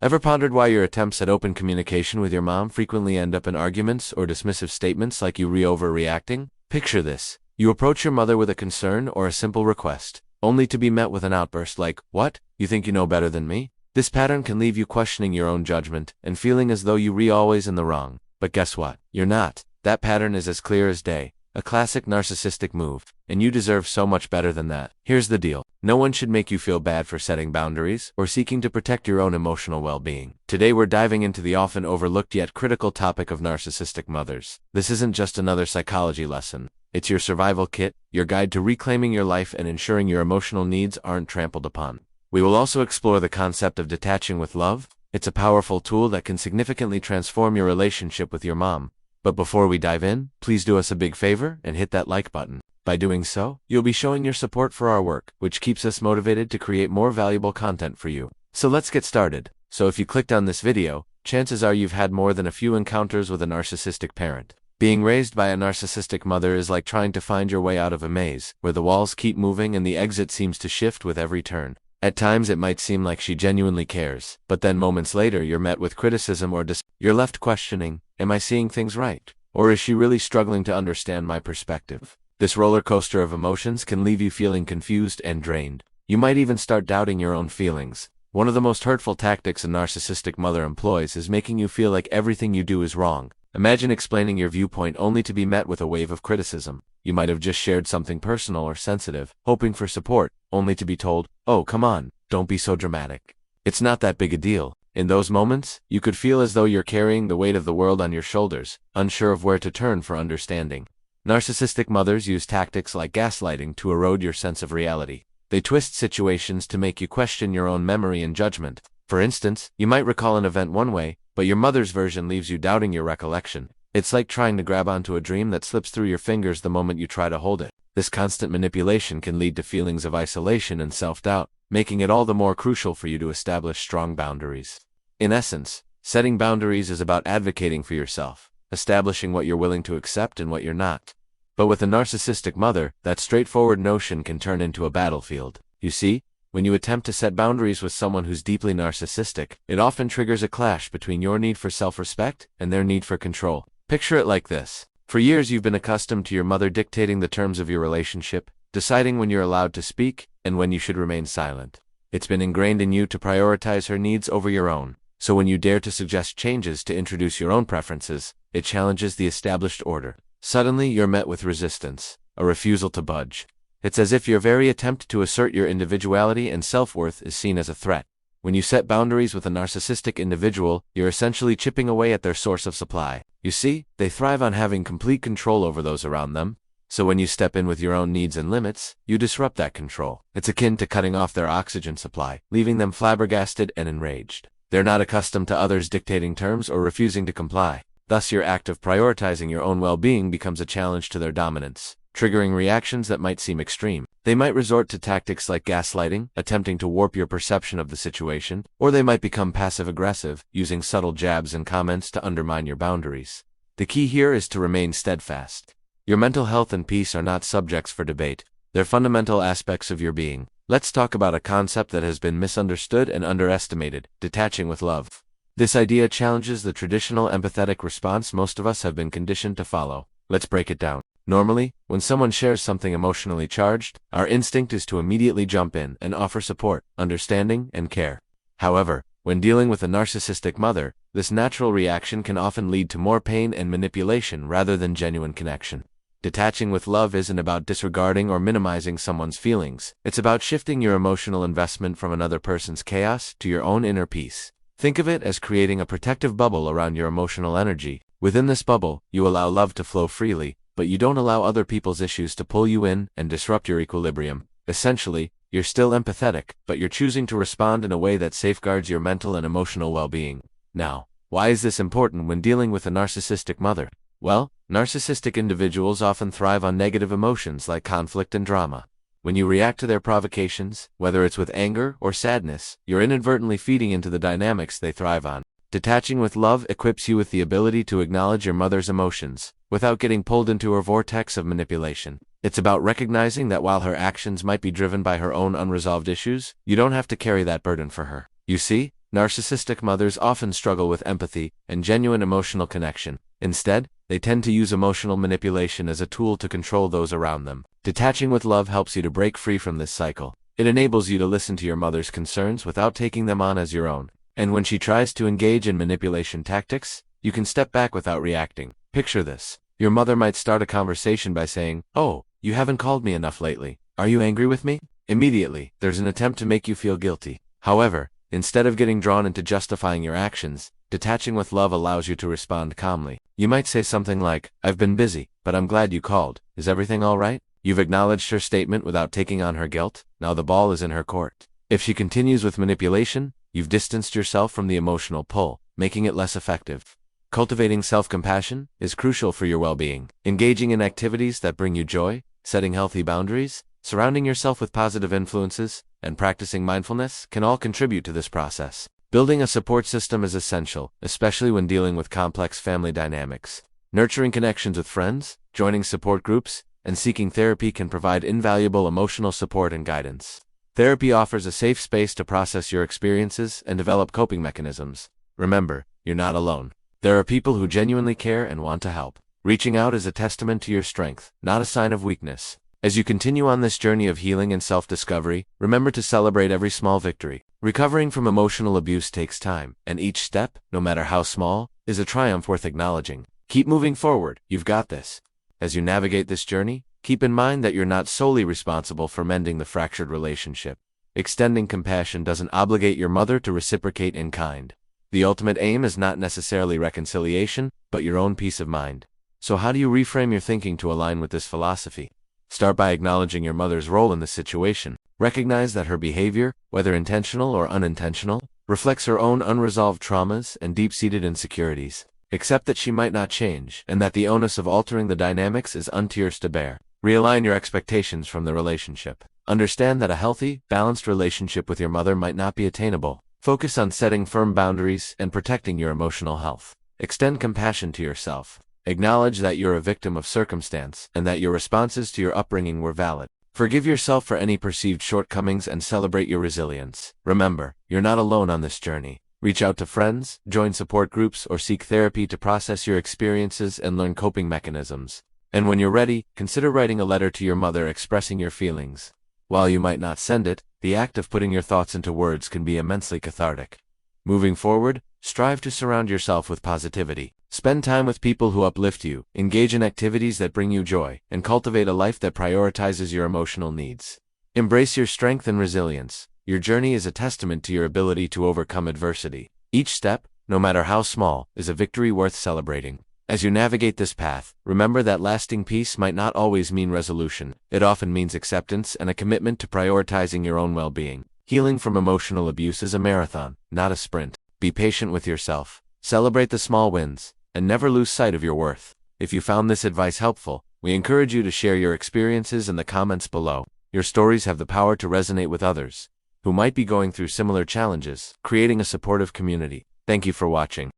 Ever pondered why your attempts at open communication with your mom frequently end up in arguments or dismissive statements like you overreacting? Picture this. You approach your mother with a concern or a simple request, only to be met with an outburst like, "What? You think you know better than me?" This pattern can leave you questioning your own judgment and feeling as though you're always in the wrong. But guess what? You're not. That pattern is as clear as day. A classic narcissistic move, and you deserve so much better than that. Here's the deal. No one should make you feel bad for setting boundaries or seeking to protect your own emotional well-being. Today we're diving into the often overlooked yet critical topic of narcissistic mothers. This isn't just another psychology lesson. It's your survival kit, your guide to reclaiming your life and ensuring your emotional needs aren't trampled upon. We will also explore the concept of detaching with love. It's a powerful tool that can significantly transform your relationship with your mom. But before we dive in, please do us a big favor and hit that like button. By doing so, you'll be showing your support for our work, which keeps us motivated to create more valuable content for you. So let's get started. So if you clicked on this video, chances are you've had more than a few encounters with a narcissistic parent. Being raised by a narcissistic mother is like trying to find your way out of a maze, where the walls keep moving and the exit seems to shift with every turn. At times it might seem like she genuinely cares, but then moments later you're met with criticism or you're left questioning, am I seeing things right? Or is she really struggling to understand my perspective? This roller coaster of emotions can leave you feeling confused and drained. You might even start doubting your own feelings. One of the most hurtful tactics a narcissistic mother employs is making you feel like everything you do is wrong. Imagine explaining your viewpoint only to be met with a wave of criticism. You might have just shared something personal or sensitive, hoping for support, only to be told, "Oh, come on, don't be so dramatic. It's not that big a deal." In those moments, you could feel as though you're carrying the weight of the world on your shoulders, unsure of where to turn for understanding. Narcissistic mothers use tactics like gaslighting to erode your sense of reality. They twist situations to make you question your own memory and judgment. For instance, you might recall an event one way, but your mother's version leaves you doubting your recollection. It's like trying to grab onto a dream that slips through your fingers the moment you try to hold it. This constant manipulation can lead to feelings of isolation and self-doubt, making it all the more crucial for you to establish strong boundaries. In essence, setting boundaries is about advocating for yourself, establishing what you're willing to accept and what you're not. But with a narcissistic mother, that straightforward notion can turn into a battlefield. You see, when you attempt to set boundaries with someone who's deeply narcissistic, it often triggers a clash between your need for self-respect and their need for control. Picture it like this. For years you've been accustomed to your mother dictating the terms of your relationship, deciding when you're allowed to speak and when you should remain silent. It's been ingrained in you to prioritize her needs over your own. So when you dare to suggest changes to introduce your own preferences, it challenges the established order. Suddenly you're met with resistance, a refusal to budge. It's as if your very attempt to assert your individuality and self-worth is seen as a threat. When you set boundaries with a narcissistic individual, you're essentially chipping away at their source of supply. You see, they thrive on having complete control over those around them. So when you step in with your own needs and limits, you disrupt that control. It's akin to cutting off their oxygen supply, leaving them flabbergasted and enraged. They're not accustomed to others dictating terms or refusing to comply. Thus your act of prioritizing your own well-being becomes a challenge to their dominance, triggering reactions that might seem extreme. They might resort to tactics like gaslighting, attempting to warp your perception of the situation, or they might become passive-aggressive, using subtle jabs and comments to undermine your boundaries. The key here is to remain steadfast. Your mental health and peace are not subjects for debate. They're fundamental aspects of your being. Let's talk about a concept that has been misunderstood and underestimated: detaching with love. This idea challenges the traditional empathetic response most of us have been conditioned to follow. Let's break it down. Normally, when someone shares something emotionally charged, our instinct is to immediately jump in and offer support, understanding, and care. However, when dealing with a narcissistic mother, this natural reaction can often lead to more pain and manipulation rather than genuine connection. Detaching with love isn't about disregarding or minimizing someone's feelings. It's about shifting your emotional investment from another person's chaos to your own inner peace. Think of it as creating a protective bubble around your emotional energy. Within this bubble, you allow love to flow freely, but you don't allow other people's issues to pull you in and disrupt your equilibrium. Essentially, you're still empathetic, but you're choosing to respond in a way that safeguards your mental and emotional well-being. Now, why is this important when dealing with a narcissistic mother? Well, narcissistic individuals often thrive on negative emotions like conflict and drama. When you react to their provocations, whether it's with anger or sadness, you're inadvertently feeding into the dynamics they thrive on. Detaching with love equips you with the ability to acknowledge your mother's emotions, without getting pulled into her vortex of manipulation. It's about recognizing that while her actions might be driven by her own unresolved issues, you don't have to carry that burden for her. You see, Narcissistic mothers often struggle with empathy and genuine emotional connection. Instead, they tend to use emotional manipulation as a tool to control those around them. Detaching with love helps you to break free from this cycle. It enables you to listen to your mother's concerns without taking them on as your own. And when she tries to engage in manipulation tactics, you can step back without reacting. Picture this. Your mother might start a conversation by saying, "Oh, you haven't called me enough lately. Are you angry with me?" Immediately, there's an attempt to make you feel guilty. However, instead of getting drawn into justifying your actions, detaching with love allows you to respond calmly. You might say something like, "I've been busy, but I'm glad you called. Is everything all right?" You've acknowledged her statement without taking on her guilt. Now the ball is in her court. If she continues with manipulation, you've distanced yourself from the emotional pull, making it less effective. Cultivating self-compassion is crucial for your well-being. Engaging in activities that bring you joy, setting healthy boundaries, surrounding yourself with positive influences, and practicing mindfulness can all contribute to this process. Building a support system is essential, especially when dealing with complex family dynamics. Nurturing connections with friends, joining support groups, and seeking therapy can provide invaluable emotional support and guidance. Therapy offers a safe space to process your experiences and develop coping mechanisms. Remember, you're not alone. There are people who genuinely care and want to help. Reaching out is a testament to your strength, not a sign of weakness. As you continue on this journey of healing and self-discovery, remember to celebrate every small victory. Recovering from emotional abuse takes time, and each step, no matter how small, is a triumph worth acknowledging. Keep moving forward, you've got this. As you navigate this journey, keep in mind that you're not solely responsible for mending the fractured relationship. Extending compassion doesn't obligate your mother to reciprocate in kind. The ultimate aim is not necessarily reconciliation, but your own peace of mind. So how do you reframe your thinking to align with this philosophy? Start by acknowledging your mother's role in the situation. Recognize that her behavior, whether intentional or unintentional, reflects her own unresolved traumas and deep-seated insecurities. Accept that she might not change, and that the onus of altering the dynamics is yours to bear. Realign your expectations from the relationship. Understand that a healthy, balanced relationship with your mother might not be attainable. Focus on setting firm boundaries and protecting your emotional health. Extend compassion to yourself. Acknowledge that you're a victim of circumstance and that your responses to your upbringing were valid. Forgive yourself for any perceived shortcomings and celebrate your resilience. Remember, you're not alone on this journey. Reach out to friends, join support groups, or seek therapy to process your experiences and learn coping mechanisms. And when you're ready, consider writing a letter to your mother expressing your feelings. While you might not send it, the act of putting your thoughts into words can be immensely cathartic. Moving forward, strive to surround yourself with positivity. Spend time with people who uplift you, engage in activities that bring you joy, and cultivate a life that prioritizes your emotional needs. Embrace your strength and resilience. Your journey is a testament to your ability to overcome adversity. Each step, no matter how small, is a victory worth celebrating. As you navigate this path, remember that lasting peace might not always mean resolution. It often means acceptance and a commitment to prioritizing your own well-being. Healing from emotional abuse is a marathon, not a sprint. Be patient with yourself. Celebrate the small wins, and never lose sight of your worth. If you found this advice helpful, we encourage you to share your experiences in the comments below. Your stories have the power to resonate with others who might be going through similar challenges, creating a supportive community. Thank you for watching.